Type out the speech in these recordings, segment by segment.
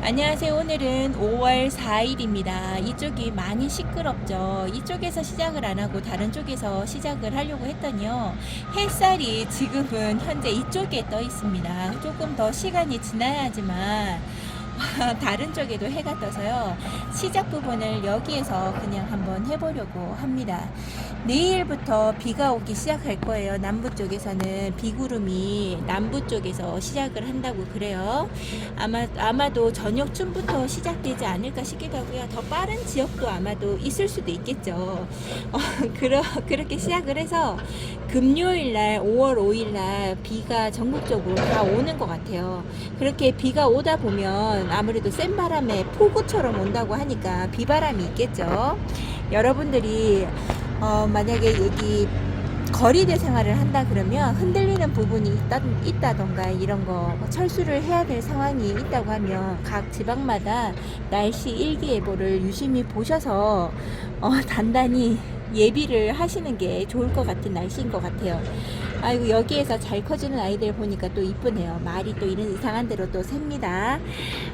안녕하세요. 오늘은 5월 4일입니다. 이쪽이 많이 시끄럽죠. 이쪽에서 시작을 안 하고 다른 쪽에서 시작을 하려고 했더니요. 햇살이 지금은 현재 이쪽에 떠 있습니다. 조금 더 시간이 지나야지만 다른 쪽에도 해가 떠서요. 시작 부분을 여기에서 그냥 한번 해보려고 합니다. 내일부터 비가 오기 시작할 거예요. 남부 쪽에서는 비구름이 남부 쪽에서 시작을 한다고 그래요. 아마도 저녁쯤부터 시작되지 않을까 싶기도 하고요. 더 빠른 지역도 아마도 있을 수도 있겠죠. 그렇게 시작을 해서 금요일 날 5월 5일 날 비가 전국적으로 다 오는 것 같아요. 그렇게 비가 오다 보면 아무래도 센 바람에 폭우처럼 온다고 하니까 비바람이 있겠죠. 여러분들이 만약에 여기 거리대 생활을 한다 그러면 흔들리는 부분이 있다던가 이런 거 철수를 해야 될 상황이 있다고 하면 각 지방마다 날씨 일기예보를 유심히 보셔서 단단히 예비를 하시는 게 좋을 것 같은 날씨인 것 같아요. 아이고, 여기에서 잘 커지는 아이들 보니까 또 이쁘네요. 말이 또 이런 이상한 대로 또 셉니다.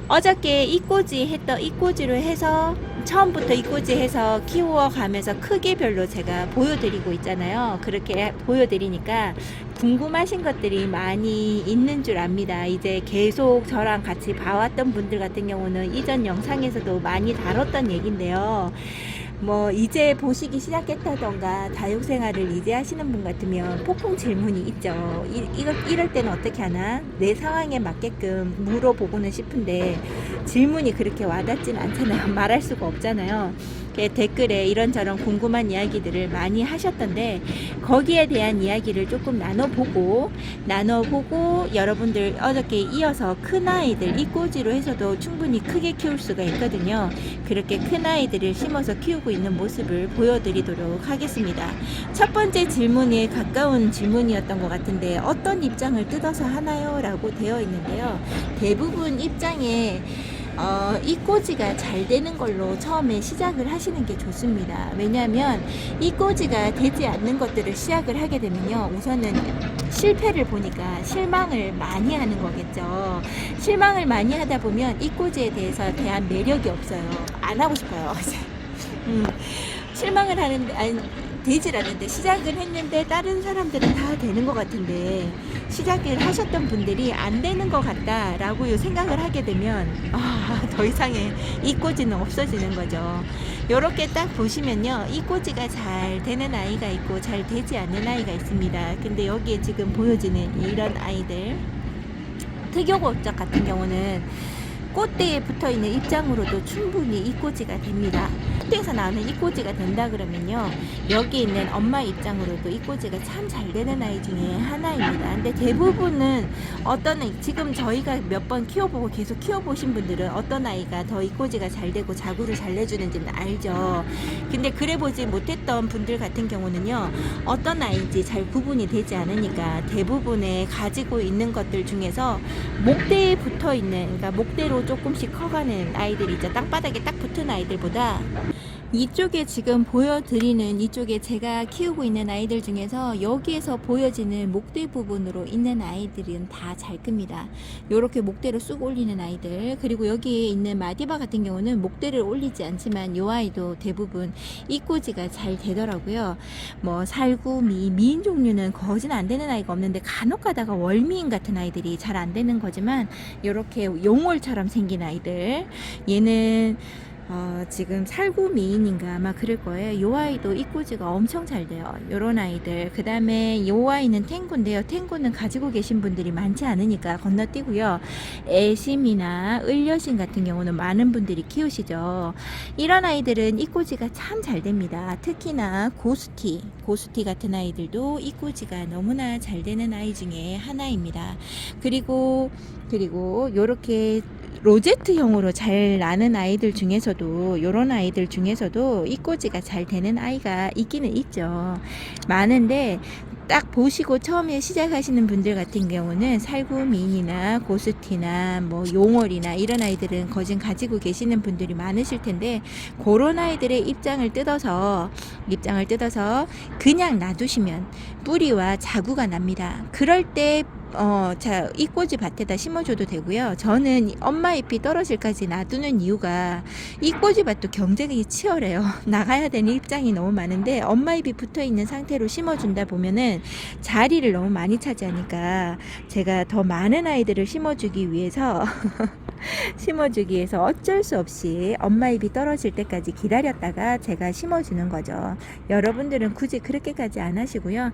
어저께 이꼬지로 해서 처음부터 이꼬지 해서 키워가면서 크기별로 제가 보여드리고 있잖아요. 그렇게 보여드리니까 궁금하신 것들이 많이 있는 줄 압니다. 이제 계속 저랑 같이 봐왔던 분들 같은 경우는 이전 영상에서도 많이 다뤘던 얘기인데요. 이제 보시기 시작했다던가 다육생활을 이제 하시는 분 같으면 폭풍 질문이 있죠. 이럴 때는 어떻게 하나? 내 상황에 맞게끔 물어보고는 싶은데 질문이 그렇게 와닿진 않잖아요. 말할 수가 없잖아요. 댓글에 이런저런 궁금한 이야기들을 많이 하셨던데 거기에 대한 이야기를 조금 나눠보고 여러분들 어저께 이어서 큰아이들 이꼬지로 해서도 충분히 크게 키울 수가 있거든요. 그렇게 큰아이들을 심어서 키우고 있는 모습을 보여드리도록 하겠습니다. 첫 번째 질문에 가까운 질문이었던 것 같은데 어떤 입장을 뜯어서 하나요? 라고 되어 있는데요. 대부분 입장에 이꼬지가 잘 되는 걸로 처음에 시작을 하시는 게 좋습니다. 왜냐하면 이꼬지가 되지 않는 것들을 시작을 하게 되면요, 우선은 실패를 보니까 실망을 많이 하는 거겠죠. 실망을 많이 하다 보면 이꼬지에 대한 매력이 없어요. 안 하고 싶어요. 실망을 하는데 되질 않는데 시작을 했는데 다른 사람들은 다 되는 것 같은데 시작을 하셨던 분들이 안 되는 것 같다라고 생각을 하게 되면 더 이상의 이꼬지는 없어지는 거죠. 요렇게 딱 보시면요, 이꼬지가 잘 되는 아이가 있고 잘 되지 않는 아이가 있습니다. 근데 여기에 지금 보여지는 이런 아이들 특효골적 같은 경우는 꽃대에 붙어있는 입장으로도 충분히 이꼬지가 됩니다. 꽃대에서 나오는 이꼬지가 된다 그러면요, 여기 있는 엄마 입장으로도 이꼬지가 참 잘 되는 아이 중에 하나입니다. 근데 대부분은 지금 저희가 몇 번 키워보고 계속 키워보신 분들은 어떤 아이가 더 이꼬지가 잘 되고 자구를 잘 내주는지는 알죠. 근데 그래 보지 못했던 분들 같은 경우는요, 어떤 아이인지 잘 구분이 되지 않으니까 대부분의 가지고 있는 것들 중에서 목대에 붙어있는, 그러니까 목대로 조금씩 커가는 아이들이 있죠. 땅바닥에 딱 붙은 아이들보다 이쪽에 지금 보여드리는 이쪽에 제가 키우고 있는 아이들 중에서 여기에서 보여지는 목대 부분으로 있는 아이들은 다 잘 큽니다. 요렇게 목대로 쑥 올리는 아이들, 그리고 여기에 있는 마디바 같은 경우는 목대를 올리지 않지만 요 아이도 대부분 이꼬지가 잘 되더라고요. 살구미, 미인 종류는 거진 안 되는 아이가 없는데 간혹 가다가 월미인 같은 아이들이 잘 안 되는 거지만 요렇게 용월처럼 생긴 아이들, 얘는 지금 살구미인인가 아마 그럴 거예요. 요 아이도 이꼬지가 엄청 잘 돼요. 요런 아이들. 그 다음에 요 아이는 탱구인데요. 탱구는 가지고 계신 분들이 많지 않으니까 건너뛰고요. 애심이나 을려심 같은 경우는 많은 분들이 키우시죠. 이런 아이들은 이꼬지가 참 잘 됩니다. 특히나 고스티 같은 아이들도 이꼬지가 너무나 잘 되는 아이 중에 하나입니다. 그리고 요렇게 로제트형으로 잘 나는 아이들 중에서도, 요런 아이들 중에서도 이꼬지가 잘 되는 아이가 있기는 있죠. 많은데 딱 보시고 처음에 시작하시는 분들 같은 경우는 살구미인이나 고스티나 용월이나 이런 아이들은 거진 가지고 계시는 분들이 많으실 텐데, 그런 아이들의 입장을 뜯어서 그냥 놔두시면 뿌리와 자구가 납니다. 그럴 때 자, 이꼬지 밭에다 심어줘도 되고요. 저는 엄마 잎이 떨어질까지 놔두는 이유가 이꼬지 밭도 경쟁이 치열해요. 나가야 되는 입장이 너무 많은데 엄마 잎이 붙어 있는 상태로 심어준다 보면은 자리를 너무 많이 차지하니까 제가 더 많은 아이들을 심어주기 위해서 어쩔 수 없이 엄마 잎이 떨어질 때까지 기다렸다가 제가 심어주는 거죠. 여러분들은 굳이 그렇게까지 안 하시고요.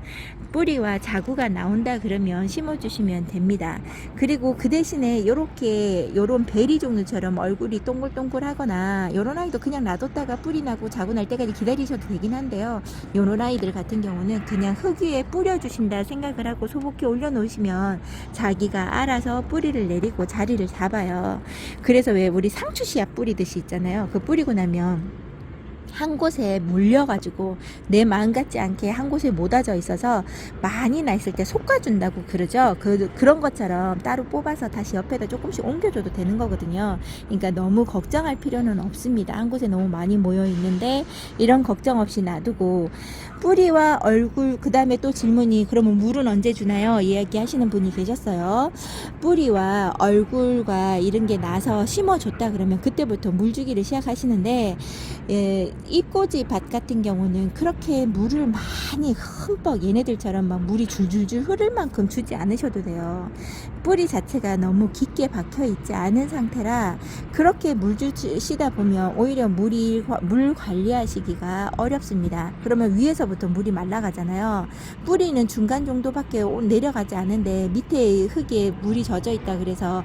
뿌리와 자구가 나온다 그러면 심어주시면 됩니다. 그리고 그 대신에 요런 베리 종류처럼 얼굴이 동글동글하거나 요런 아이도 그냥 놔뒀다가 뿌리 나고 자구 날 때까지 기다리셔도 되긴 한데요. 요런 아이들 같은 경우는 그냥 흙 위에 뿌려주신다 생각을 하고 소복해 올려놓으시면 자기가 알아서 뿌리를 내리고 자리를 잡아요. 그래서 왜 우리 상추 씨앗 뿌리듯이 있잖아요. 그 뿌리고 나면 한 곳에 물려가지고 내 마음 같지 않게 한 곳에 모아져 있어서 많이 나 있을 때 솎아준다고 그러죠. 그런 것처럼 따로 뽑아서 다시 옆에다 조금씩 옮겨줘도 되는 거거든요. 그러니까 너무 걱정할 필요는 없습니다. 한 곳에 너무 많이 모여 있는데 이런 걱정 없이 놔두고 뿌리와 얼굴, 그 다음에 또 질문이 그러면 물은 언제 주나요? 이야기하시는 분이 계셨어요. 뿌리와 얼굴과 이런 게 나서 심어줬다 그러면 그때부터 물 주기를 시작하시는데 잎꽂이 밭 같은 경우는 그렇게 물을 많이 흠뻑 얘네들처럼 막 물이 줄줄줄 흐를 만큼 주지 않으셔도 돼요. 뿌리 자체가 너무 깊게 박혀 있지 않은 상태라 그렇게 물 주시다 보면 오히려 물 관리하시기가 어렵습니다. 그러면 위에서부터 물이 말라가잖아요. 뿌리는 중간 정도밖에 내려가지 않은데 밑에 흙에 물이 젖어 있다 그래서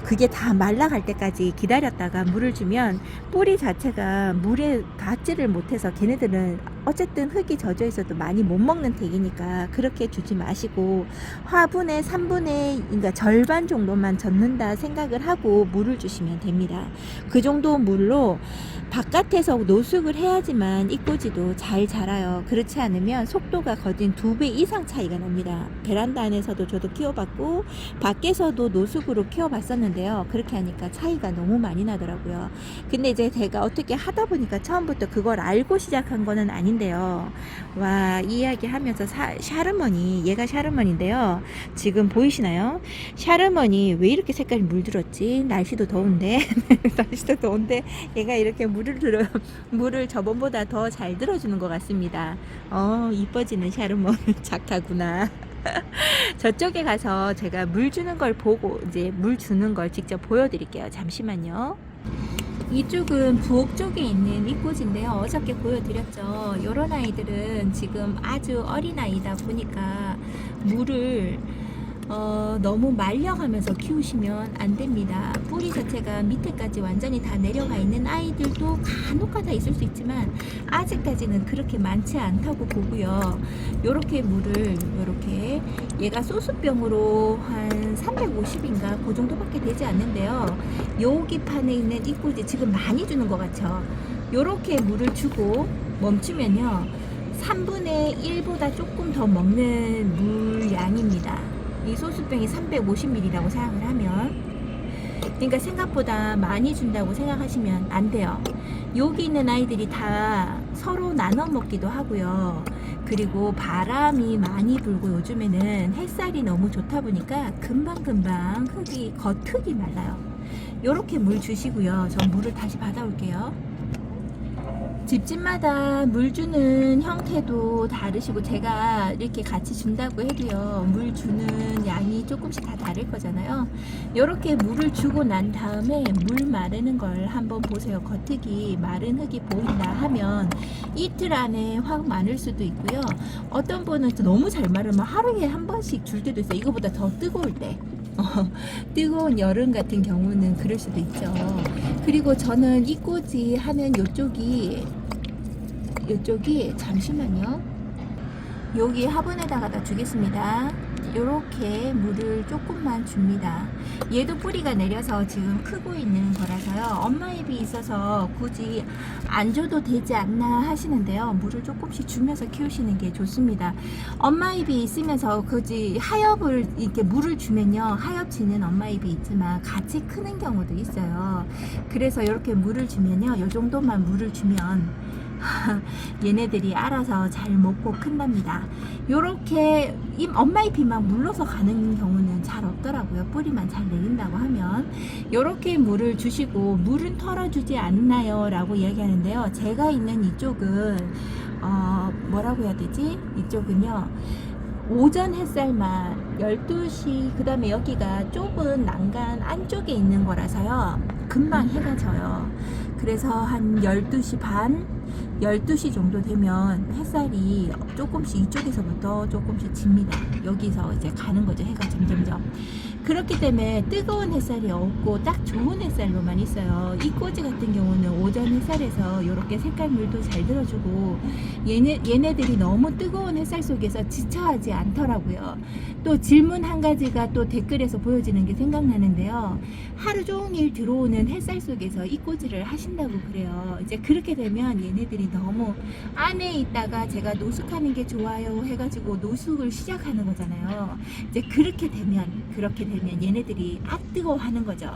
그게 다 말라갈 때까지 기다렸다가 물을 주면 뿌리 자체가 물에 닿지를 못해서 걔네들은 어쨌든 흙이 젖어 있어도 많이 못 먹는 덱이니까 그렇게 주지 마시고 화분의 3분의 그러니까 절반 정도만 젖는다 생각을 하고 물을 주시면 됩니다. 그 정도 물로 바깥에서 노숙을 해야지만 이꼬지도 잘 자라요. 그렇지 않으면 속도가 거진 2배 이상 차이가 납니다. 베란다 안에서도 저도 키워봤고 밖에서도 노숙으로 키워봤었는데요. 그렇게 하니까 차이가 너무 많이 나더라고요. 근데 이제 제가 어떻게 하다 보니까 처음부터 그걸 알고 시작한 거는 아닌데요. 와, 이 이야기 하면서 샤르머니, 얘가 샤르머니인데요. 지금 보이시나요? 샤르머니 왜 이렇게 색깔이 물들었지? 날씨도 더운데 얘가 이렇게 물을 저번보다 더 잘 들어주는 것 같습니다. 이뻐지는 샤르머니 착하구나. 저쪽에 가서 제가 물 주는 걸 보고 이제 물 주는 걸 직접 보여드릴게요. 잠시만요. 이쪽은 부엌 쪽에 있는 잎꽂인데요. 어저께 보여드렸죠. 이런 아이들은 지금 아주 어린 아이다 보니까 물을 너무 말려가면서 키우시면 안 됩니다. 뿌리 자체가 밑에까지 완전히 다 내려가 있는 아이들도 간혹가다 있을 수 있지만 아직까지는 그렇게 많지 않다고 보고요. 요렇게 물을 요렇게 얘가 소스병으로 한 350인가 그 정도밖에 되지 않는데요. 여기 판에 있는 잎꽂이 지금 많이 주는 것 같죠. 요렇게 물을 주고 멈추면요 3분의 1보다 조금 더 먹는 물량입니다. 이 소스병이 350ml라고 생각을 하면, 그러니까 생각보다 많이 준다고 생각하시면 안 돼요. 여기 있는 아이들이 다 서로 나눠 먹기도 하고요. 그리고 바람이 많이 불고 요즘에는 햇살이 너무 좋다 보니까 금방금방 겉흙이 말라요. 요렇게 물 주시고요. 전 물을 다시 받아올게요. 집집마다 물 주는 형태도 다르시고 제가 이렇게 같이 준다고 해도요 물 주는 양이 조금씩 다 다를 거잖아요. 이렇게 물을 주고 난 다음에 물 마르는 걸 한번 보세요. 겉흙이 마른 흙이 보인다 하면 이틀 안에 확 마를 수도 있고요. 어떤 분은 너무 잘 마르면 하루에 한 번씩 줄 때도 있어요. 이거보다 더 뜨거울 때. 뜨거운 여름 같은 경우는 그럴 수도 있죠. 그리고 저는 잎꽂이 하면 요쪽이 잠시만요. 여기 화분에다가 다 주겠습니다. 요렇게 물을 조금만 줍니다. 얘도 뿌리가 내려서 지금 크고 있는 거라서요 엄마 잎이 있어서 굳이 안 줘도 되지 않나 하시는데요, 물을 조금씩 주면서 키우시는 게 좋습니다. 엄마 잎이 있으면서 굳이 하엽을 이렇게 물을 주면요 하엽지는 엄마 잎이 있지만 같이 크는 경우도 있어요. 그래서 이렇게 물을 주면요 요 정도만 물을 주면 얘네들이 알아서 잘 먹고 큰답니다. 요렇게 엄마 잎이 막 물러서 가는 경우는 잘 없더라고요. 뿌리만 잘 내린다고 하면. 요렇게 물을 주시고, 물은 털어주지 않나요? 라고 이야기하는데요. 제가 있는 이쪽은 뭐라고 해야 되지? 이쪽은요, 오전 햇살만 12시, 그 다음에 여기가 좁은 난간 안쪽에 있는 거라서요, 금방 해가 져요. 그래서 한 12시 반, 12시 정도 되면 햇살이 조금씩 이쪽에서부터 조금씩 집니다. 여기서 이제 가는 거죠. 해가 점점점. 그렇기 때문에 뜨거운 햇살이 없고 딱 좋은 햇살로만 있어요. 이 꼬지 같은 경우는 오전 햇살에서 이렇게 색깔물도 잘 들어주고, 얘네들이 너무 뜨거운 햇살 속에서 지쳐하지 않더라고요. 또 질문 한 가지가 또 댓글에서 보여지는 게 생각나는데요. 하루 종일 들어오는 햇살 속에서 이 꼬지를 하신다고 그래요. 이제 그렇게 되면 얘네들이 너무 안에 있다가 제가 노숙하는 게 좋아요 해가지고 노숙을 시작하는 거잖아요. 이제 그렇게 되면 얘네들이 뜨거워하는 거죠.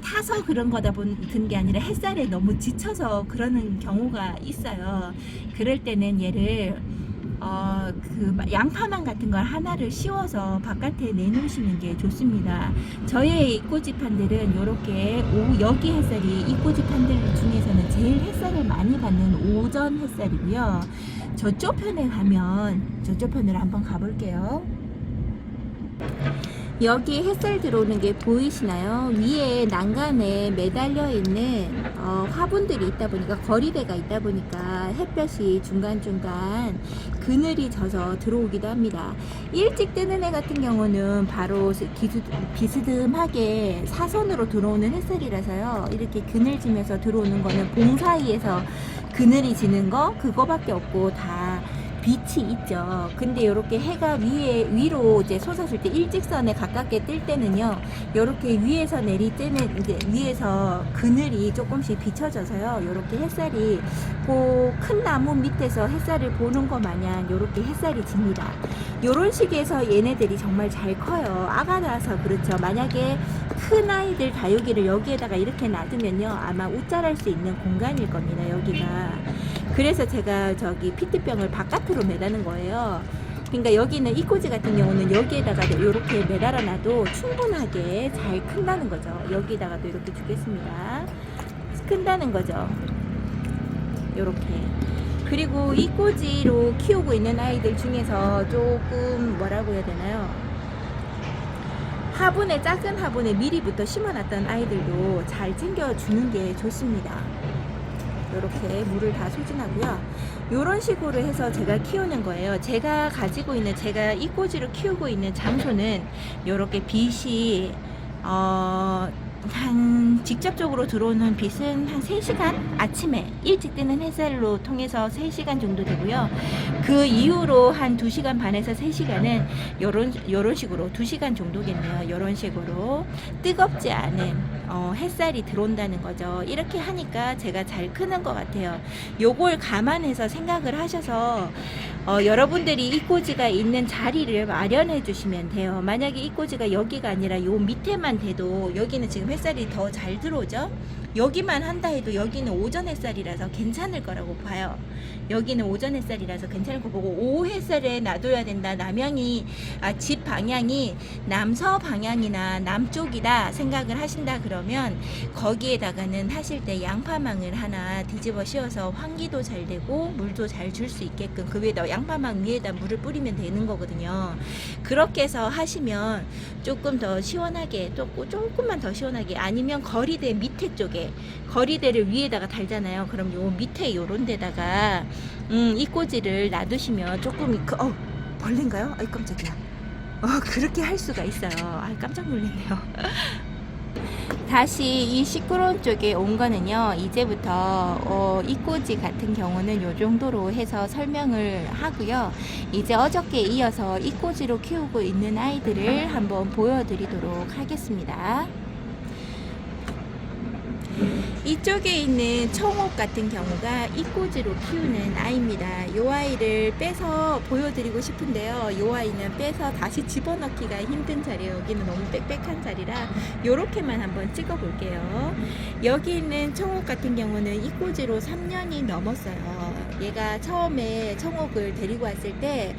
타서 그런 거다 든 게 아니라 햇살에 너무 지쳐서 그러는 경우가 있어요. 그럴 때는 얘를 그 양파망 같은 걸 하나를 씌워서 바깥에 내놓으시는 게 좋습니다. 저의 꽃지판들은 이렇게 여기 햇살이 이 꽃지판들 중에서는 제일 햇살을 많이 받는 오전 햇살이고요. 저쪽 편에 가면, 저쪽 편으로 한번 가볼게요. 여기 햇살 들어오는 게 보이시나요? 위에 난간에 매달려 있는 화분들이 있다 보니까, 거리대가 있다 보니까 햇볕이 중간중간 그늘이 져서 들어오기도 합니다. 일찍 뜨는 애 같은 경우는 바로 비스듬하게 사선으로 들어오는 햇살이라서요, 이렇게 그늘 지면서 들어오는 거는 봉 사이에서 그늘이 지는 거 그거밖에 없고 다 빛이 있죠. 근데 이렇게 해가 위로 이제 솟았을 때, 일직선에 가깝게 뜰 때는요, 이렇게 위에서 내리 뜨는, 이제 위에서 그늘이 조금씩 비춰져서요, 이렇게 햇살이 그 큰 나무 밑에서 햇살을 보는 것 마냥 이렇게 햇살이 집니다. 이런 식에서 얘네들이 정말 잘 커요. 아가라서 그렇죠. 만약에 큰 아이들 다육이를 여기에다가 이렇게 놔두면요, 아마 웃자랄 수 있는 공간일 겁니다, 여기가. 그래서 제가 저기 피트병을 바깥으로 매다는 거예요. 그러니까 여기는 이 꼬지 같은 경우는 여기에다가 이렇게 매달아 놔도 충분하게 잘 큰다는 거죠. 여기다가도 이렇게 주겠습니다. 큰다는 거죠. 이렇게. 그리고 이 꼬지로 키우고 있는 아이들 중에서 조금 뭐라고 해야 되나요? 화분에, 작은 화분에 미리부터 심어놨던 아이들도 잘 챙겨주는 게 좋습니다. 이렇게 물을 다 소진하고요. 이런 식으로 해서 제가 키우는 거예요. 제가 가지고 있는, 제가 이 꼬지를 키우고 있는 장소는 이렇게 빛이 한 직접적으로 들어오는 빛은 한 3시간, 아침에 일찍 뜨는 햇살로 통해서 3시간 정도 되고요. 그 이후로 한 2시간 반에서 3시간은 요런 식으로 2시간 정도겠네요. 요런 식으로 뜨겁지 않은 햇살이 들어온다는 거죠. 이렇게 하니까 제가 잘 크는 것 같아요. 요걸 감안해서 생각을 하셔서 여러분들이 이 꼬지가 있는 자리를 마련해 주시면 돼요. 만약에 이 꼬지가 여기가 아니라 요 밑에만 돼도, 여기는 지금 햇살이 더 잘 들어오죠. 여기만 한다 해도 여기는 오전 햇살이라서 괜찮을 거라고 봐요. 여기는 오전 햇살이라서 괜찮을 거 보고, 오후 햇살에 놔둬야 된다, 집 방향이 남서 방향이나 남쪽이다 생각을 하신다 그러면, 거기에다가는 하실 때 양파망을 하나 뒤집어 씌워서 환기도 잘 되고 물도 잘 줄 수 있게끔 그 위에다, 양파망 위에다 물을 뿌리면 되는 거거든요. 그렇게 해서 하시면 조금 더 시원하게, 또 조금만 더 시원하게, 아니면 거리대 밑에 쪽에, 거리대를 위에다가 달잖아요. 그럼 요 밑에 요런 데다가 이 꼬지를 놔두시면 조금 벌레인가요? 아이 깜짝이야. 그렇게 할 수가 있어요. 깜짝 놀랐네요. 다시 이 시끄러운 쪽에 온 거는요, 이제부터 이 꼬지 같은 경우는 요 정도로 해서 설명을 하고요. 이제 어저께 이어서 이 꼬지로 키우고 있는 아이들을 한번 보여드리도록 하겠습니다. 이쪽에 있는 청옥 같은 경우가 이 꼬지로 키우는 아이입니다. 이 아이를 빼서 보여드리고 싶은데요, 이 아이는 빼서 다시 집어넣기가 힘든 자리예요. 여기는 너무 빽빽한 자리라 요렇게만 한번 찍어 볼게요. 여기 있는 청옥 같은 경우는 이 꼬지로 3년이 넘었어요. 얘가 처음에 청옥을 데리고 왔을 때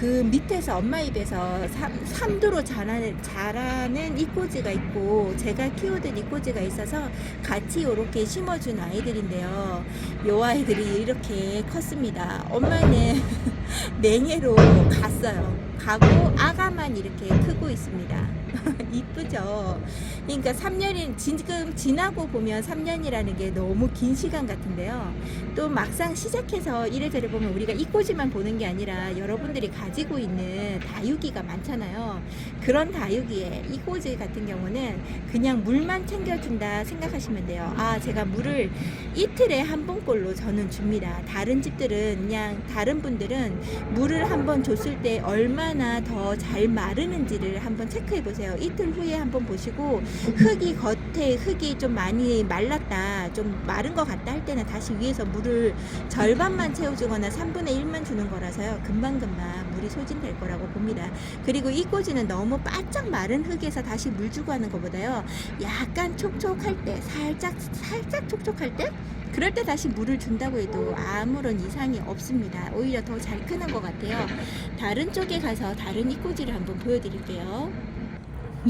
그 밑에서 엄마 입에서 삼두로 자라는 이꼬지가 있고 제가 키우던 이꼬지가 있어서 같이 이렇게 심어준 아이들인데요. 요 아이들이 이렇게 컸습니다. 엄마는 냉해로 갔어요. 가고 아가만 이렇게 크고 있습니다. 이쁘죠? 그러니까 3년이 지금 지나고 보면 3년이라는 게 너무 긴 시간 같은데요. 또 막상 시작해서 이래저래 보면 우리가 이 꼬지만 보는 게 아니라 여러분들이 가지고 있는 다육이가 많잖아요. 그런 다육이에 이 꼬지 같은 경우는 그냥 물만 챙겨준다 생각하시면 돼요. 아, 제가 물을 이틀에 한 번꼴로 저는 줍니다. 다른 집들은 그냥 다른 분들은 물을 한 번 줬을 때 얼마나 더 잘 마르는지를 한번 체크해 보세요. 이틀 후에 한번 보시고 흙이 겉에 흙이 좀 많이 말랐다, 좀 마른 것 같다 할 때는 다시 위에서 물을 절반만 채워주거나 3분의 1만 주는 거라서요. 금방금방 물이 소진될 거라고 봅니다. 그리고 이 꼬지는 너무 바짝 마른 흙에서 다시 물 주고 하는 것보다요. 약간 촉촉할 때, 살짝 촉촉할 때 그럴 때 다시 물을 준다고 해도 아무런 이상이 없습니다. 오히려 더 잘 크는 것 같아요. 다른 쪽에 가서 다른 이꼬지를 한번 보여드릴게요.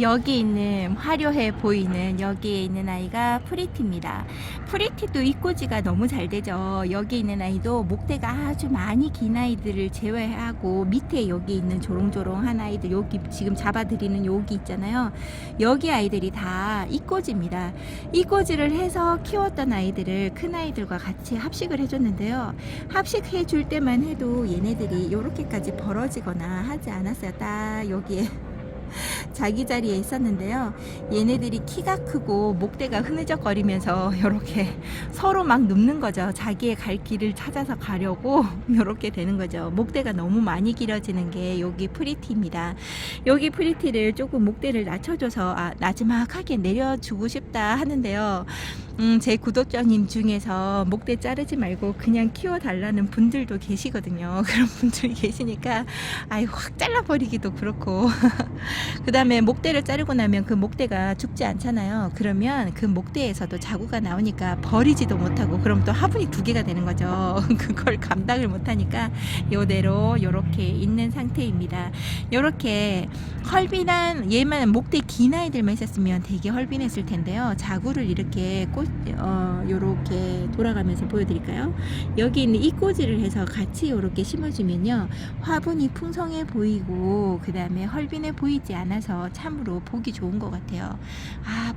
여기 있는 화려해 보이는 여기에 있는 아이가 프리티입니다. 프리티도 이꼬지가 너무 잘 되죠. 여기 있는 아이도 목대가 아주 많이 긴 아이들을 제외하고 밑에 여기 있는 조롱조롱한 아이들, 여기 지금 잡아드리는 여기 있잖아요. 여기 아이들이 다 이꼬지입니다. 이꼬지를 해서 키웠던 아이들을 큰 아이들과 같이 합식을 해줬는데요. 합식해 줄 때만 해도 얘네들이 이렇게까지 벌어지거나 하지 않았어요. 딱 여기에 자기 자리에 있었는데요. 얘네들이 키가 크고 목대가 흐느적거리면서 이렇게 서로 막 눕는 거죠. 자기의 갈 길을 찾아서 가려고 이렇게 되는 거죠. 목대가 너무 많이 길어지는 게 여기 프리티입니다. 여기 프리티를 조금 목대를 낮춰줘서 나지막하게 내려주고 싶다 하는데요. 제 구독자님 중에서 목대 자르지 말고 그냥 키워달라는 분들도 계시거든요. 그런 분들이 계시니까 확 잘라버리기도 그렇고 그 다음에 목대를 자르고 나면 그 목대가 죽지 않잖아요. 그러면 그 목대에서도 자구가 나오니까 버리지도 못하고 그럼 또 화분이 2개가 되는 거죠. 그걸 감당을 못하니까 요대로 요렇게 있는 상태입니다. 요렇게 헐빈한 얘만 목대 긴 아이들만 있었으면 되게 헐빈했을 텐데요. 자구를 이렇게 요렇게 돌아가면서 보여드릴까요? 여기 있는 이 꼬지를 해서 같이 요렇게 심어주면요. 화분이 풍성해 보이고 그 다음에 헐빈해 보이지 않아서 참으로 보기 좋은 것 같아요.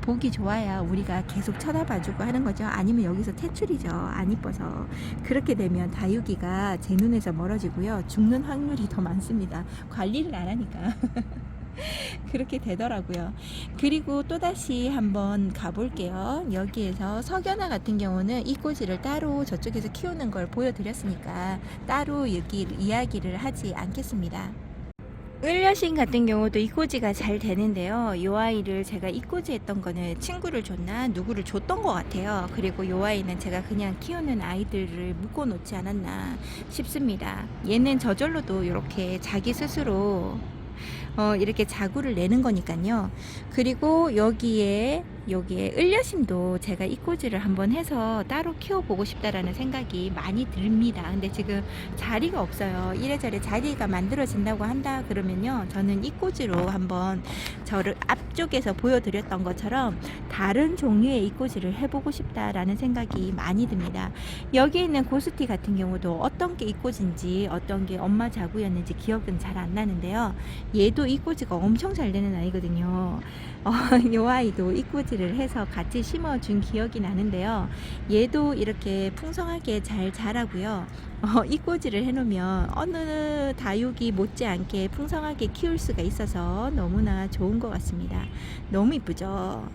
보기 좋아야 우리가 계속 쳐다봐주고 하는 거죠. 아니면 여기서 퇴출이죠. 안 이뻐서. 그렇게 되면 다육이가 제 눈에서 멀어지고요. 죽는 확률이 더 많습니다. 관리를 안 하니까. 그렇게 되더라고요. 그리고 또다시 한번 가볼게요. 여기에서 석연아 같은 경우는 이 꼬지를 따로 저쪽에서 키우는 걸 보여드렸으니까 따로 여기 이야기를 하지 않겠습니다. 을려신 같은 경우도 이꼬지가 잘 되는데요. 이 아이를 제가 이꼬지 했던 거는 친구를 줬나 누구를 줬던 것 같아요. 그리고 이 아이는 제가 그냥 키우는 아이들을 묶어 놓지 않았나 싶습니다. 얘는 저절로도 이렇게 자기 스스로 이렇게 자구를 내는 거니까요. 그리고 여기에 을려심도 제가 이꼬지를 한번 해서 따로 키워보고 싶다라는 생각이 많이 듭니다. 근데 지금 자리가 없어요. 이래저래 자리가 만들어진다고 한다 그러면요. 저는 이꼬지로 한번 저를 앞쪽에서 보여드렸던 것처럼 다른 종류의 이꼬지를 해보고 싶다라는 생각이 많이 듭니다. 여기 있는 고스티 같은 경우도 어떤 게 이꼬지인지 어떤 게 엄마 자구였는지 기억은 잘 안 나는데요. 얘도 이꼬지가 엄청 잘 되는 아이거든요. 이 아이도 이꼬지를 해서 같이 심어준 기억이 나는데요. 얘도 이렇게 풍성하게 잘 자라고요. 이꼬지를 해놓으면 어느 다육이 못지않게 풍성하게 키울 수가 있어서 너무나 좋은 것 같습니다. 너무 이쁘죠?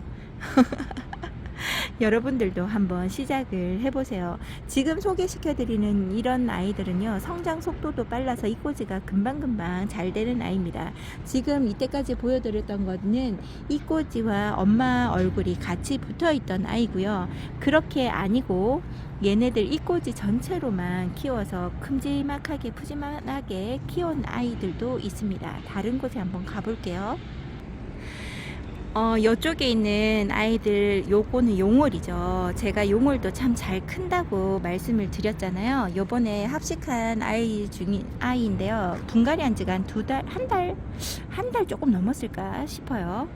여러분들도 한번 시작을 해보세요. 지금 소개시켜드리는 이런 아이들은요, 성장 속도도 빨라서 이꼬지가 금방금방 잘 되는 아이입니다. 지금 이때까지 보여드렸던 거는 이꼬지와 엄마 얼굴이 같이 붙어있던 아이고요. 그렇게 아니고 얘네들 이꼬지 전체로만 키워서 큼지막하게 푸짐하게 키운 아이들도 있습니다. 다른 곳에 한번 가볼게요. 요쪽에 있는 아이들 요거는 용월이죠. 제가 용월도 참 잘 큰다고 말씀을 드렸잖아요. 요번에 합식한 아이인데요. 분갈이 한 지가 한 한 달 조금 넘었을까 싶어요.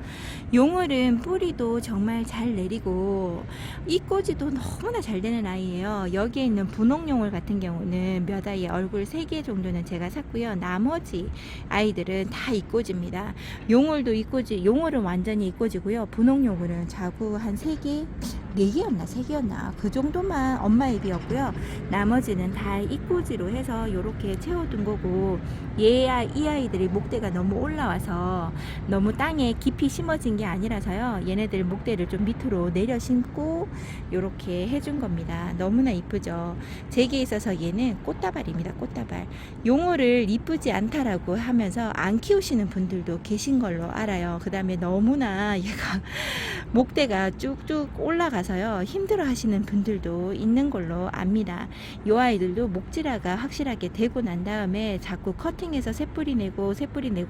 용월은 뿌리도 정말 잘 내리고 이꼬지도 너무나 잘 되는 아이예요. 여기에 있는 분홍용월 같은 경우는 몇 아이의 얼굴 3개 정도는 제가 샀고요. 나머지 아이들은 다 이꼬지입니다. 용월도 이꼬지, 용월은 완전히 이꼬지고요. 분홍용월은 자구 한 3개, 4개였나 3개였나 그 정도만 엄마 입이었고요. 나머지는 다 이꼬지로 해서 이렇게 채워둔 거고, 이 아이들이 목대가 너무 올라와서 너무 땅에 깊이 심어진 게 아니라서요. 얘네들 목대를 좀 밑으로 내려 심고 이렇게 해준 겁니다. 너무나 이쁘죠. 제게 있어서 얘는 꽃다발입니다. 꽃다발. 용어를 이쁘지 않다라고 하면서 안 키우시는 분들도 계신 걸로 알아요. 그 다음에 너무나 얘가 목대가 쭉쭉 올라가서요. 힘들어 하시는 분들도 있는 걸로 압니다. 이 아이들도 목질화가 확실하게 되고 난 다음에 자꾸 커팅해서 새뿌리 내고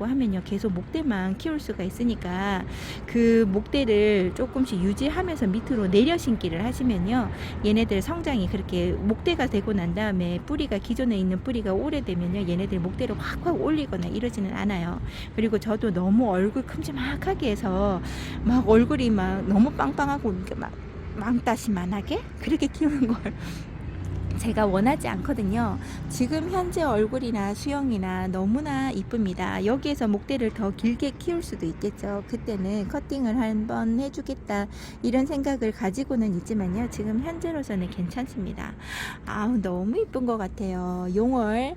하면요. 계속 목대만 키울 수가 있으니까 그 목대를 조금씩 유지하면서 밑으로 내려 심기를 하시면요. 얘네들 성장이 그렇게 목대가 되고 난 다음에 뿌리가 기존에 있는 뿌리가 오래되면요. 얘네들 목대를 확 올리거나 이러지는 않아요. 그리고 저도 너무 얼굴 큼지막하게 해서 막 얼굴이 막 너무 빵빵하고 이렇게 막 망따시만하게 그렇게 키우는 걸 제가 원하지 않거든요. 지금 현재 얼굴이나 수영이나 너무나 이쁩니다. 여기에서 목대를 더 길게 키울 수도 있겠죠. 그때는 커팅을 한번 해주겠다 이런 생각을 가지고는 있지만요. 지금 현재로서는 괜찮습니다. 아우 너무 이쁜 것 같아요. 용월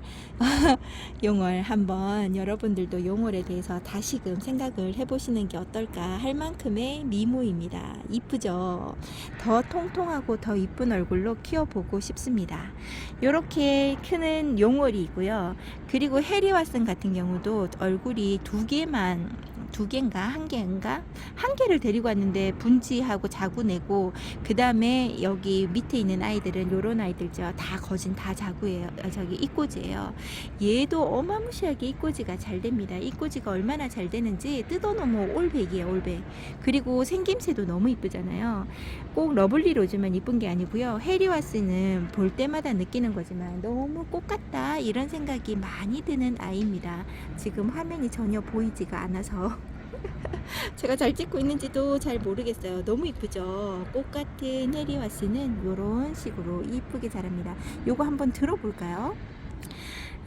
용월 한번 여러분들도 용월에 대해서 다시금 생각을 해보시는 게 어떨까 할 만큼의 미모입니다. 이쁘죠. 더 통통하고 더 이쁜 얼굴로 키워보고 싶습니다. 이렇게 크는 용월이 있고요. 그리고 해리왓슨 같은 경우도 얼굴이 두 개인가 한 개를 데리고 왔는데 분지하고 자구 내고, 그 다음에 여기 밑에 있는 아이들은 요런 아이들죠. 다 거진 다 자구예요. 저기 이꼬지예요. 얘도 어마무시하게 이꼬지가 잘 됩니다. 이꼬지가 얼마나 잘 되는지 뜯어놓으면 올백이에요. 올백. 그리고 생김새도 너무 이쁘잖아요. 꼭 러블리 로즈만 이쁜 게 아니고요. 해리와스는 볼 때마다 느끼는 거지만 너무 꽃 같다 이런 생각이 많이 드는 아이입니다. 지금 화면이 전혀 보이지가 않아서 제가 잘 찍고 있는지도 잘 모르겠어요. 너무 이쁘죠. 꽃 같은 해리와스는 이런 식으로 이쁘게 자랍니다. 요거 한번 들어볼까요?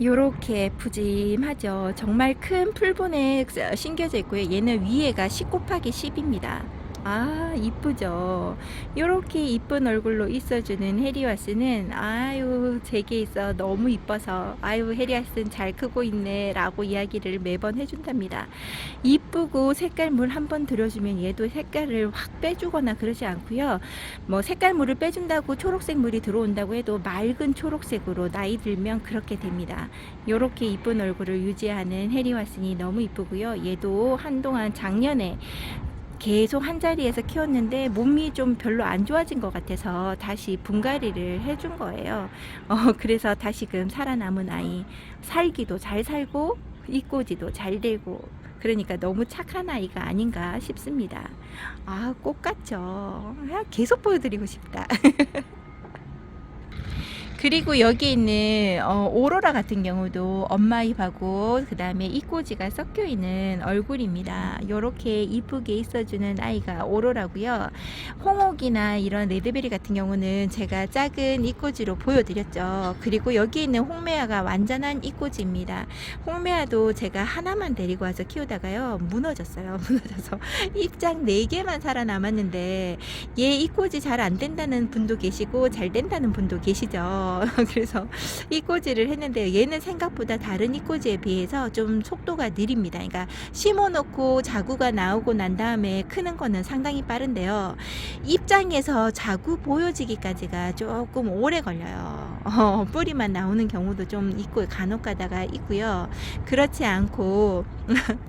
요렇게 푸짐하죠. 정말 큰 풀본에 심겨져 있고요. 얘는 위에가 10 곱하기 10입니다. 아 이쁘죠. 요렇게 이쁜 얼굴로 있어주는 해리와스는 아유 제게 있어 너무 이뻐서 아유 해리와스는 잘 크고 있네 라고 이야기를 매번 해준답니다. 이쁘고 색깔물 한번 들여주면 얘도 색깔을 확 빼주거나 그러지 않고요. 뭐 색깔물을 빼준다고 초록색 물이 들어온다고 해도 맑은 초록색으로 나이 들면 그렇게 됩니다. 요렇게 이쁜 얼굴을 유지하는 해리와스니 너무 이쁘고요. 얘도 한동안 작년에 계속 한 자리에서 키웠는데 몸이 좀 별로 안 좋아진 것 같아서 다시 분갈이를 해준 거예요. 그래서 다시금 살아남은 아이, 살기도 잘 살고 이꼬지도 잘 되고 그러니까 너무 착한 아이가 아닌가 싶습니다. 아, 꽃 같죠. 계속 보여드리고 싶다. 그리고 여기 있는 오로라 같은 경우도 엄마 잎하고 그 다음에 이꼬지가 섞여 있는 얼굴입니다. 이렇게 이쁘게 있어주는 아이가 오로라고요. 홍옥이나 이런 레드베리 같은 경우는 제가 작은 이꼬지로 보여드렸죠. 그리고 여기 있는 홍매화가 완전한 이꼬지입니다. 홍매화도 제가 하나만 데리고 와서 키우다가요 무너졌어요. 무너져서 잎장 4개만 살아남았는데 얘 이꼬지 잘 안 된다는 분도 계시고 잘 된다는 분도 계시죠. 그래서 이꼬지를 했는데 얘는 생각보다 다른 이꼬지에 비해서 좀 속도가 느립니다. 그러니까 심어놓고 자구가 나오고 난 다음에 크는 거는 상당히 빠른데요. 입장에서 자구 보여지기까지가 조금 오래 걸려요. 뿌리만 나오는 경우도 좀 있고 간혹 가다가 있고요. 그렇지 않고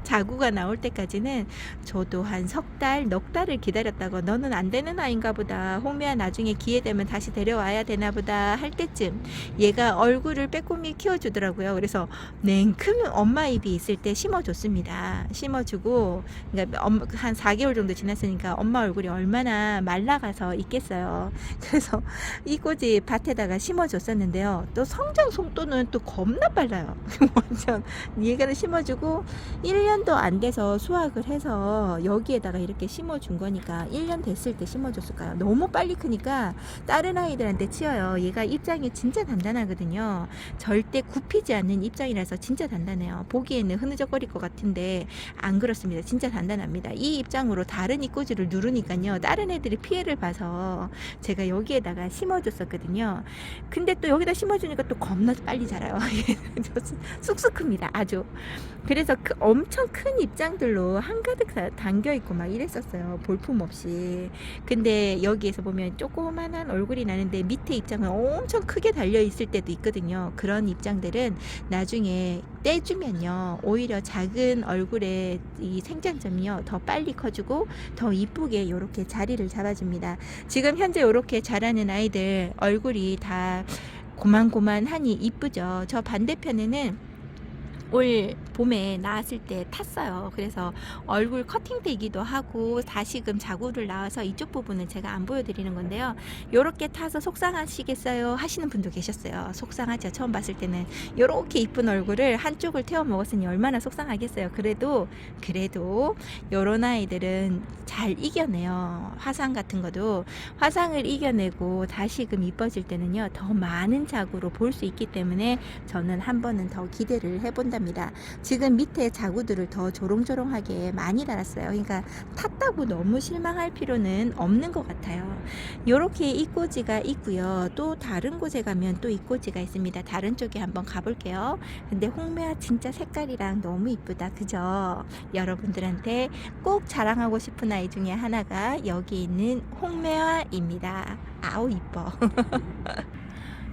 자구가 나올 때까지는 저도 한 석 달, 넉 달을 기다렸다고 너는 안 되는 아이인가 보다. 홍매야 나중에 기회 되면 다시 데려와야 되나 보다 할 때 때쯤 얘가 얼굴을 빼꼼히 키워주더라고요. 그래서 냉큼 엄마 입이 있을 때 심어줬습니다. 심어주고, 그러니까 한 4개월 정도 지났으니까 엄마 얼굴이 얼마나 말라가서 있겠어요. 그래서 이 꽂이 밭에다가 심어줬었는데요. 또 성장 속도는 또 겁나 빨라요. 완전 얘가를 심어주고 1년도 안 돼서 수확을 해서 여기에다가 이렇게 심어준 거니까 1년 됐을 때 심어줬을까요? 너무 빨리 크니까 다른 아이들한테 치여요. 얘가 입장이 진짜 단단하거든요. 절대 굽히지 않는 입장이라서 진짜 단단해요. 보기에는 흐느적거릴 것 같은데 안 그렇습니다. 진짜 단단합니다. 이 입장으로 다른 이꼬지를 누르니까요, 다른 애들이 피해를 봐서 제가 여기에다가 심어줬었거든요. 근데 또 여기다 심어주니까 또 겁나 빨리 자라요. 쑥쑥 큽니다. 아주. 그래서 그 엄청 큰 입장들로 한가득 담겨있고 막 이랬었어요. 볼품없이. 근데 여기에서 보면 조그만한 얼굴이 나는데 밑에 입장은 엄청 크게 달려있을 때도 있거든요. 그런 입장들은 나중에 떼주면요, 오히려 작은 얼굴의 이 생장점이요, 더 빨리 커지고 더 이쁘게 이렇게 자리를 잡아줍니다. 지금 현재 이렇게 자라는 아이들 얼굴이 다 고만고만하니 이쁘죠. 저 반대편에는 올 봄에 나왔을 때 탔어요. 그래서 얼굴 커팅 되기도 하고 다시금 자구를 나와서 이쪽 부분은 제가 안 보여드리는 건데요. 요렇게 타서 속상하시겠어요 하시는 분도 계셨어요. 속상하죠. 처음 봤을 때는 요렇게 이쁜 얼굴을 한쪽을 태워 먹었으니 얼마나 속상하겠어요. 그래도 요런 아이들은 잘 이겨내요. 화상 같은 것도 화상을 이겨내고 다시금 이뻐질 때는요, 더 많은 자구로 볼 수 있기 때문에 저는 한 번은 더 기대를 해본답니다. 지금 밑에 자구들을 더 조롱조롱하게 많이 달았어요. 그러니까 탔다고 너무 실망할 필요는 없는 것 같아요. 요렇게 이꼬지가 있고요. 또 다른 곳에 가면 또 이꼬지가 있습니다. 다른 쪽에 한번 가볼게요. 근데 홍매화 진짜 색깔이랑 너무 이쁘다, 그죠? 여러분들한테 꼭 자랑하고 싶은 아이 중에 하나가 여기 있는 홍매화입니다. 아우 이뻐.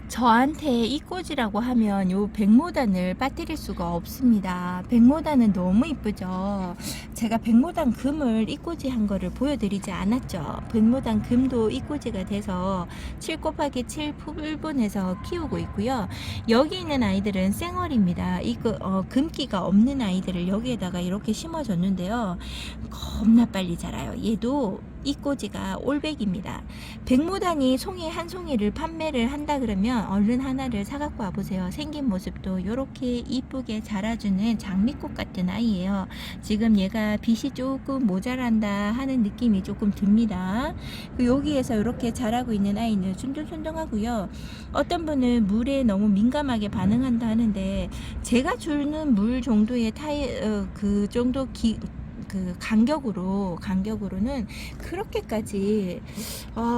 저한테 이꼬지라고 하면 요 백모단을 빠뜨릴 수가 없습니다. 백모단은 너무 이쁘죠. 제가 백모단 금을 이꼬지 한 거를 보여드리지 않았죠. 백모단 금도 이꼬지가 돼서 7 곱하기 7 풀분해서 키우고 있고요. 여기 있는 아이들은 생얼입니다. 금기가 없는 아이들을 여기에다가 이렇게 심어줬는데요, 겁나 빨리 자라요. 얘도 이꼬지가 올백입니다. 백모단이 송이 한 송이를 판매를 한다 그러면 얼른 하나를 사갖고 와보세요. 생긴 모습도 이렇게 이쁘게 자라주는 장미꽃 같은 아이예요. 지금 얘가 빛이 조금 모자란다 하는 느낌이 조금 듭니다. 여기에서 이렇게 자라고 있는 아이는 순둥순둥하고요. 어떤 분은 물에 너무 민감하게 반응한다 하는데, 제가 주는 물 정도의 그 정도 그 간격으로는 그렇게까지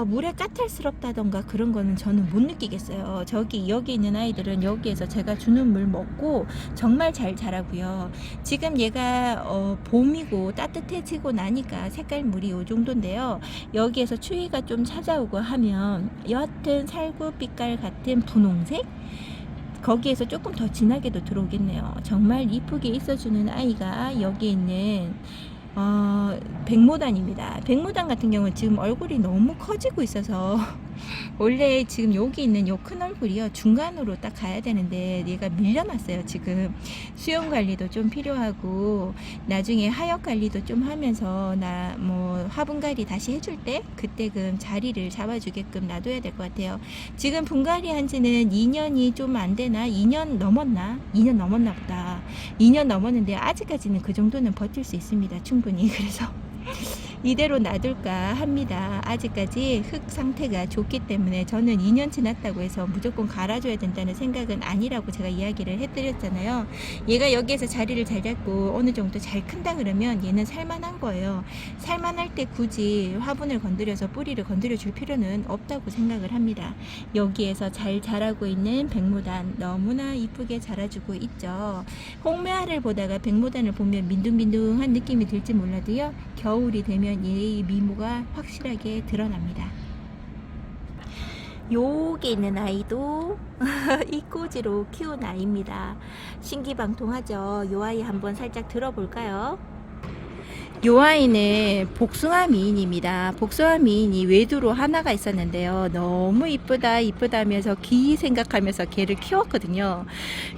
물에 까탈스럽다던가 그런 거는 저는 못 느끼겠어요. 여기 있는 아이들은 여기에서 제가 주는 물 먹고 정말 잘 자라고요. 지금 얘가 봄이고 따뜻해지고 나니까 색깔 물이 이 정도인데요. 여기에서 추위가 좀 찾아오고 하면 옅은 살구빛깔 같은 분홍색, 거기에서 조금 더 진하게도 들어오겠네요. 정말 이쁘게 있어주는 아이가 여기 있는 백모단입니다. 백모단 같은 경우는 지금 얼굴이 너무 커지고 있어서 원래 지금 여기 있는 요 큰 얼굴이요, 중간으로 딱 가야 되는데 얘가 밀려났어요. 지금 수영 관리도 좀 필요하고 나중에 하역 관리도 좀 하면서 화분갈이 다시 해줄 때 그때금 자리를 잡아주게끔 놔둬야 될 것 같아요. 지금 분갈이 한 지는 2년이 좀 안 되나? 2년 넘었나? 2년 넘었나 보다. 2년 넘었는데 아직까지는 그 정도는 버틸 수 있습니다. 충분히. 그래서 이대로 놔둘까 합니다. 아직까지 흙 상태가 좋기 때문에 저는 2년 지났다고 해서 무조건 갈아줘야 된다는 생각은 아니라고 제가 이야기를 해드렸잖아요. 얘가 여기에서 자리를 잘 잡고 어느 정도 잘 큰다 그러면 얘는 살만한 거예요. 살만할 때 굳이 화분을 건드려서 뿌리를 건드려 줄 필요는 없다고 생각을 합니다. 여기에서 잘 자라고 있는 백모단 너무나 이쁘게 자라주고 있죠. 홍매화를 보다가 백모단을 보면 민둥민둥한 느낌이 들지 몰라도요, 겨울이 되면 이 미모가 확실하게 드러납니다. 여기 있는 아이도 이꼬지로 키운 아이입니다. 신기방통하죠. 이 아이 한번 살짝 들어볼까요? 요 아이는 복숭아 미인입니다. 복숭아 미인이 외두로 하나가 있었는데요. 너무 이쁘다 이쁘다면서 귀 생각하면서 걔를 키웠거든요.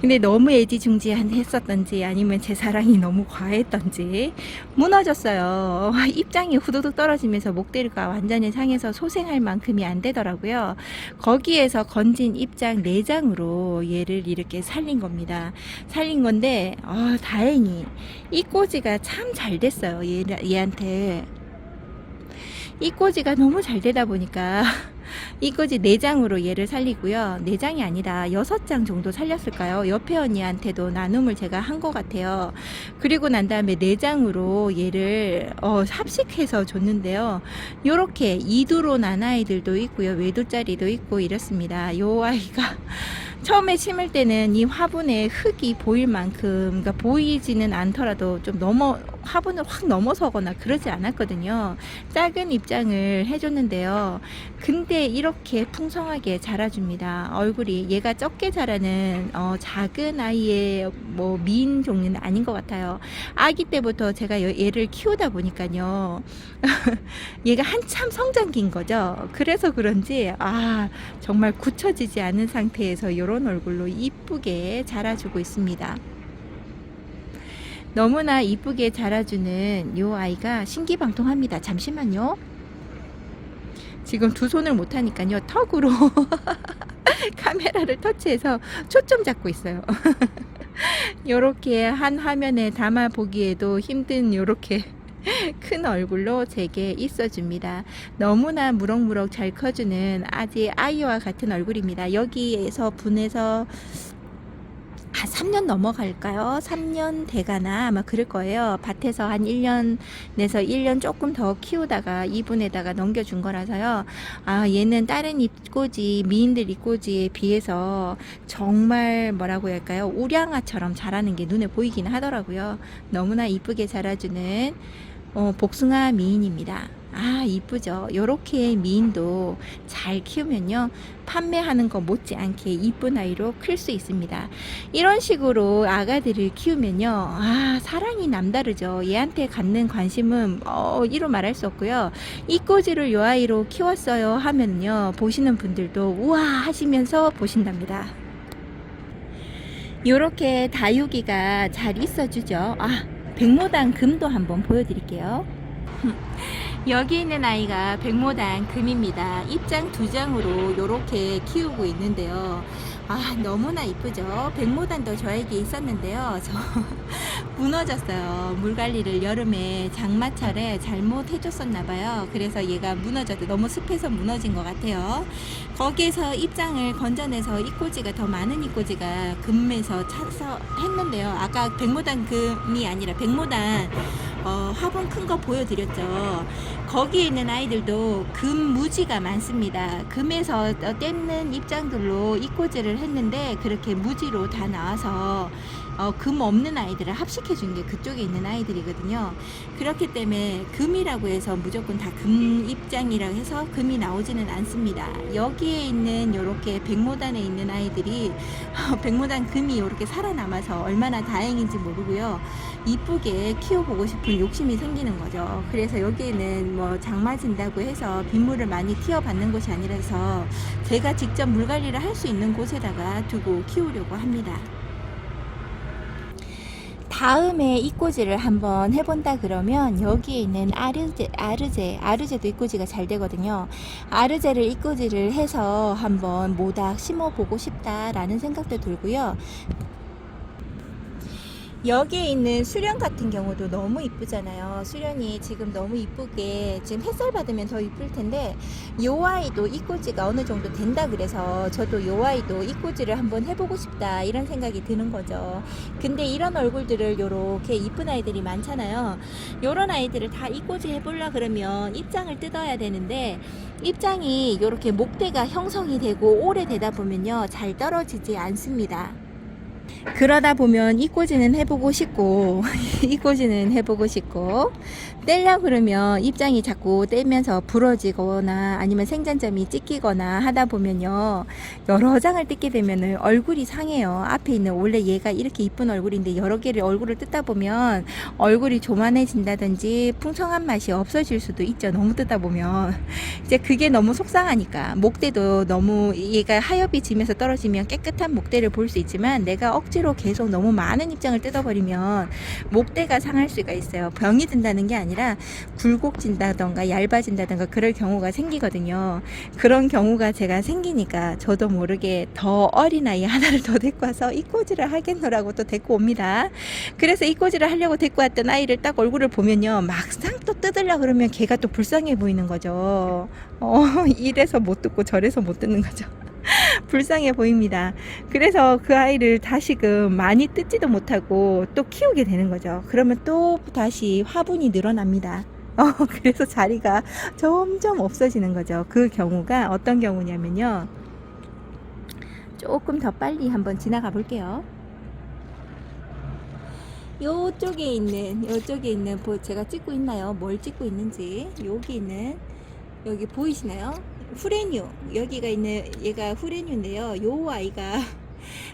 근데 너무 애지중지했었던지 아니면 제 사랑이 너무 과했던지 무너졌어요. 입장이 후두둑 떨어지면서 목대가 완전히 상해서 소생할 만큼이 안 되더라고요. 거기에서 건진 입장 4장으로 얘를 이렇게 살린 겁니다. 살린 건데 다행히 이 꼬지가 참 잘 됐어요. 얘한테 이 꼬지가 너무 잘 되다 보니까 이 꼬지 4장으로 얘를 살리고요. 4장이 아니라 6장 정도 살렸을까요? 옆에 언니한테도 나눔을 제가 한 것 같아요. 그리고 난 다음에 4장으로 얘를 합식해서 줬는데요. 요렇게 이두로 난 아이들도 있고요. 외두짜리도 있고 이렇습니다. 요 아이가 처음에 심을 때는 이 화분에 흙이 보일 만큼, 그러니까 보이지는 않더라도 좀 화분을 확 넘어서거나 그러지 않았거든요. 작은 입장을 해줬는데요. 근데 이렇게 풍성하게 자라줍니다. 얼굴이 얘가 적게 자라는 작은 아이의 뭐 미인 종류는 아닌 것 같아요. 아기 때부터 제가 얘를 키우다 보니까요. 얘가 한참 성장기인 거죠. 그래서 그런지 정말 굳혀지지 않은 상태에서 이런 얼굴로 이쁘게 자라주고 있습니다. 너무나 이쁘게 자라주는 요 아이가 신기방통합니다. 잠시만요. 지금 두 손을 못하니까요. 턱으로 카메라를 터치해서 초점 잡고 있어요. 요렇게 한 화면에 담아 보기에도 힘든 요렇게 큰 얼굴로 제게 있어줍니다. 너무나 무럭무럭 잘 커주는 아직 아이와 같은 얼굴입니다. 여기에서 분해서 3년 넘어갈까요? 3년 돼가나 아마 그럴 거예요. 밭에서 한 1년 내서 1년 조금 더 키우다가 이분에다가 넘겨준 거라서요. 얘는 다른 잎꽂이, 미인들 잎꽂이에 비해서 정말 뭐라고 할까요? 우량아처럼 자라는 게 눈에 보이긴 하더라고요. 너무나 이쁘게 자라주는 복숭아 미인입니다. 이쁘죠. 요렇게 미인도 잘 키우면요, 판매하는 거 못지않게 이쁜 아이로 클 수 있습니다. 이런 식으로 아가들을 키우면요, 사랑이 남다르죠. 얘한테 갖는 관심은 이로 말할 수 없고요. 이 꼬지를 요 아이로 키웠어요 하면요, 보시는 분들도 우와 하시면서 보신답니다. 요렇게 다육이가 잘 있어주죠. 백모당 금도 한번 보여드릴게요. 여기 있는 아이가 백모당 금입니다. 입장 2장으로 이렇게 키우고 있는데요. 너무나 이쁘죠. 백모단도 저에게 있었는데요. 저 무너졌어요. 물 관리를 여름에 장마철에 잘못 해줬었나봐요. 그래서 얘가 무너져도 너무 습해서 무너진 것 같아요. 거기에서 입장을 건져내서 이꼬지가 더 많은 이꼬지가 금에서 차서 했는데요. 아까 백모단 금이 아니라 백모단 화분 큰 거 보여드렸죠. 거기에 있는 아이들도 금 무지가 많습니다. 금에서 떼는 입장들로 이꼬지를 했는데 그렇게 무지로 다 나와서 금 없는 아이들을 합식해 준 게 그쪽에 있는 아이들이거든요. 그렇기 때문에 금이라고 해서 무조건 다 금 입장이라고 해서 금이 나오지는 않습니다. 여기에 있는 요렇게 백모단에 있는 아이들이 백모단 금이 이렇게 살아남아서 얼마나 다행인지 모르고요. 이쁘게 키워보고 싶은 욕심이 생기는 거죠. 그래서 여기에는 뭐 장마진다고 해서 빗물을 많이 튀어받는 곳이 아니라서 제가 직접 물 관리를 할 수 있는 곳에다가 두고 키우려고 합니다. 다음에 이꼬지를 한번 해본다 그러면 여기에 있는 아르제도 이꼬지가 잘 되거든요. 아르제를 이꼬지를 해서 한번 모닥 심어보고 싶다라는 생각도 들고요. 여기에 있는 수련 같은 경우도 너무 이쁘잖아요. 수련이 지금 너무 이쁘게 지금 햇살 받으면 더 이쁠 텐데 요 아이도 이꼬지가 어느 정도 된다 그래서 저도 요 아이도 이꼬지를 한번 해보고 싶다 이런 생각이 드는 거죠. 근데 이런 얼굴들을 요렇게 이쁜 아이들이 많잖아요. 요런 아이들을 다 이꼬지 해보려 그러면 입장을 뜯어야 되는데 입장이 요렇게 목대가 형성이 되고 오래되다 보면요 잘 떨어지지 않습니다. 그러다 보면 이꼬지는 해보고 싶고 이꼬지는 해보고 싶고 떼려 그러면 입장이 자꾸 떼면서 부러지거나 아니면 생장점이 찢기거나 하다 보면요 여러 장을 뜯게 되면 얼굴이 상해요. 앞에 있는 원래 얘가 이렇게 이쁜 얼굴인데 여러 개를 얼굴을 뜯다 보면 얼굴이 조만해진다든지 풍성한 맛이 없어질 수도 있죠. 너무 뜯다 보면 이제 그게 너무 속상하니까 목대도 너무 얘가 하엽이 지면서 떨어지면 깨끗한 목대를 볼 수 있지만 내가 억지로 계속 너무 많은 입장을 뜯어버리면 목대가 상할 수가 있어요. 병이 든다는 게 아니라 굴곡진다던가 얇아진다던가 그럴 경우가 생기거든요. 그런 경우가 제가 생기니까 저도 모르게 더 어린아이 하나를 더 데리고 와서 이꼬지를 하겠노라고 또 데리고 옵니다. 그래서 이꼬지를 하려고 데리고 왔던 아이를 딱 얼굴을 보면요 막상 또 뜯으려 그러면 걔가 또 불쌍해 보이는 거죠. 이래서 못 뜯고 저래서 못 뜯는 거죠. 불쌍해 보입니다. 그래서 그 아이를 다시금 많이 뜯지도 못하고 또 키우게 되는 거죠. 그러면 또 다시 화분이 늘어납니다. 그래서 자리가 점점 없어지는 거죠. 그 경우가 어떤 경우냐면요. 조금 더 빨리 한번 지나가 볼게요. 요쪽에 있는 제가 찍고 있나요? 뭘 찍고 있는지 여기 보이시나요? 후레뉴 여기가 있는 얘가 후레뉴인데요. 요 아이가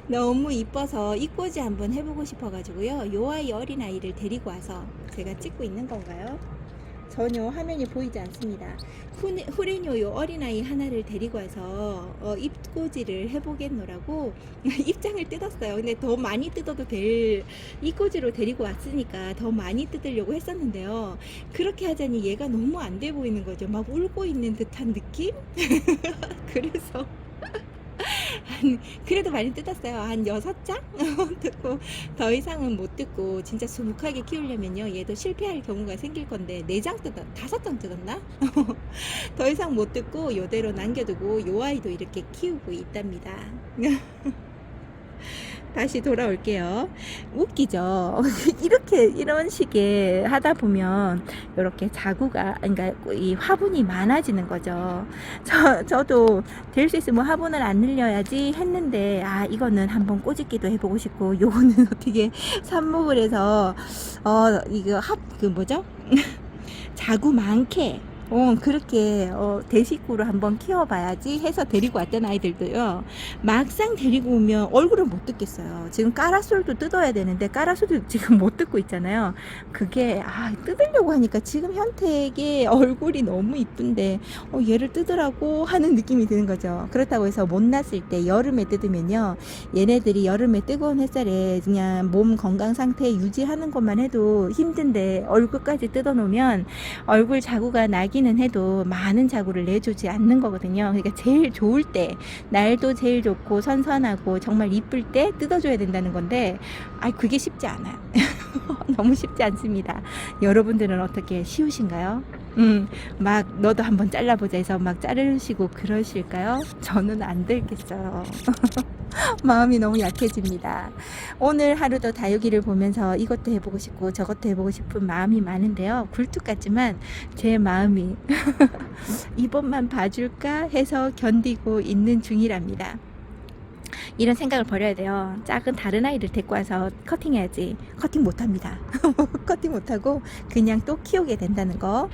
너무 이뻐서 이꼬지 한번 해보고 싶어 가지고요 요 아이 어린아이를 데리고 와서 제가 찍고 있는 건가요? 전혀 화면이 보이지 않습니다. 후레뉴 요 어린아이 하나를 데리고 와서 입꼬지를 해보겠노라고 입장을 뜯었어요. 근데 더 많이 뜯어도 될 입꼬지로 데리고 왔으니까 더 많이 뜯으려고 했었는데요. 그렇게 하자니 얘가 너무 안 돼 보이는 거죠. 막 울고 있는 듯한 느낌? 그래서 그래도 많이 뜯었어요. 한 6장? 뜯고 더 이상은 못 뜯고 진짜 수북하게 키우려면요 얘도 실패할 경우가 생길 건데 5장 뜯었나? 더 이상 못 뜯고 요대로 남겨두고 요 아이도 이렇게 키우고 있답니다. 다시 돌아올게요. 웃기죠? 이런 식의 하다 보면 이렇게 자구가, 그러니까 이 화분이 많아지는 거죠. 저도 될 수 있으면 화분을 안 늘려야지 했는데, 이거는 한번 꼬집기도 해보고 싶고, 요거는 어떻게 삽목을 해서, 자구 많게, 그렇게 대식구로 한번 키워봐야지 해서 데리고 왔던 아이들도요 막상 데리고 오면 얼굴을 못 뜯겠어요. 지금 까라솔도 뜯어야 되는데 까라솔도 지금 못 뜯고 있잖아요. 그게 뜯으려고 하니까 지금 현택의 얼굴이 너무 이쁜데 얘를 뜯으라고 하는 느낌이 드는 거죠. 그렇다고 해서 못 났을 때 여름에 뜯으면요 얘네들이 여름에 뜨거운 햇살에 그냥 몸 건강 상태 유지하는 것만 해도 힘든데 얼굴까지 뜯어 놓으면 얼굴 자구가 나기는 해도 많은 자구를 내주지 않는 거거든요. 그러니까 제일 좋을 때, 날도 제일 좋고 선선하고 정말 이쁠 때 뜯어줘야 된다는 건데 그게 쉽지 않아요. 너무 쉽지 않습니다. 여러분들은 어떻게 쉬우신가요? 막 너도 한번 잘라보자 해서 막 자르시고 그러실까요? 저는 안 되겠어요. 마음이 너무 약해집니다. 오늘 하루도 다육이를 보면서 이것도 해보고 싶고 저것도 해보고 싶은 마음이 많은데요. 굴뚝 같지만 제 마음이 이번만 봐줄까 해서 견디고 있는 중이랍니다. 이런 생각을 버려야 돼요. 작은 다른 아이를 데리고 와서 커팅해야지. 커팅 못합니다. 커팅 못하고 그냥 또 키우게 된다는 거.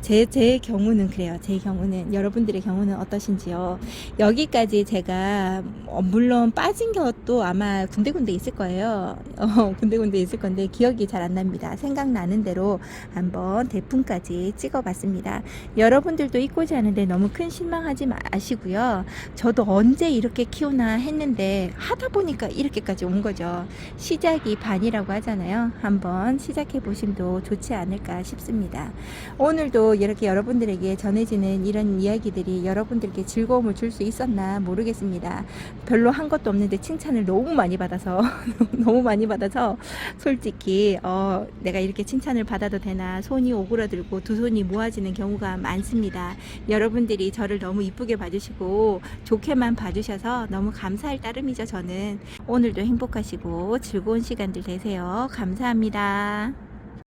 제 경우는 그래요. 제 경우는, 여러분들의 경우는 어떠신지요? 여기까지 제가 물론 빠진 것도 아마 군데군데 있을 거예요. 군데군데 있을 건데 기억이 잘 안 납니다. 생각나는 대로 한번 대품까지 찍어봤습니다. 여러분들도 이꼬지 하는데 너무 큰 실망하지 마시고요. 저도 언제 이렇게 키우나 했는데 하다 보니까 이렇게까지 온 거죠. 시작이 반이라고 하잖아요. 한번 시작해 보심도 좋지 않을까 싶습니다. 오늘도 이렇게 여러분들에게 전해지는 이런 이야기들이 여러분들께 즐거움을 줄 수 있었나 모르겠습니다. 별로 한 것도 없는데 칭찬을 너무 많이 받아서 솔직히 내가 이렇게 칭찬을 받아도 되나 손이 오그라들고 두 손이 모아지는 경우가 많습니다. 여러분들이 저를 너무 이쁘게 봐주시고 좋게만 봐주셔서 너무 감사할 따름이죠. 저는 오늘도 행복하시고 즐거운 시간들 되세요. 감사합니다.